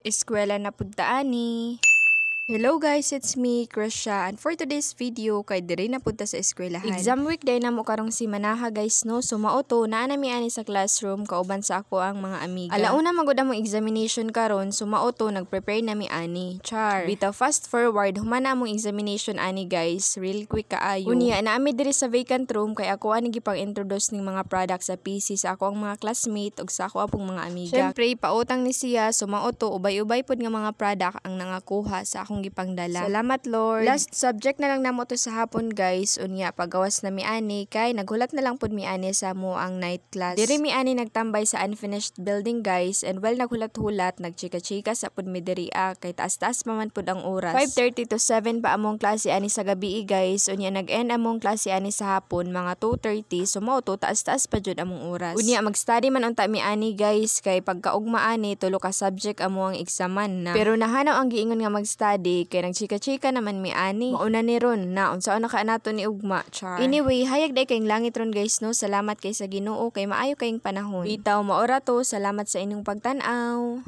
Eskwela na pud ta ani. Hello guys, it's me, Krisha, and for today's video, kay diri na punta sa eskwelahan. Exam week day na mo karong si Manaha guys no, so mauto na nami ani sa classroom kauban sa ako ang mga amiga. Alauna magud among examination karon, so mauto nagprepare nami ani. Char. Bitaw fast forward, humana among examination ani guys, real quick kaayo. Unya naami diri sa vacant room kay ako ani gipang introduce ning mga products sa PC sa ako ang mga classmate ug sa ako apong mga amiga. Syempre pautang ni siya, so mauto ubay-ubay pud nga mga product ang nangakuha sa akong gipangdala. Salamat Lord. Last subject na lang namo to sa hapon guys. Unya pagawas na mi ani kay naghulat na lang pud mi ani sa mo ang night class. Diri mi ani nagtambay sa unfinished building guys, and while naghulat-hulat nagchika-chika sa pud mi diri kay taas-taas pa man pud ang oras. 5:30 to 7 pa among klase ani sa gabi guys. Unya nag-end among klase ani sa hapon mga 2:30, so mao to taas-taas pa jud among oras. Unya mag-study man unta mi ani guys kay pagkaugma ani tulo ka subject amo ang examan na. Pero nahanaw ang giingon nga mag-study kay nagchika-chika naman mi ani. Mauna ni ron na unsaon naka nato ni ugma. Char. Anyway, hayag day kayong langit ron guys no. Salamat kay sa Ginoo kay maayo kayong panahon. Bitaw maora to. Salamat sa inyong pagtan-aw.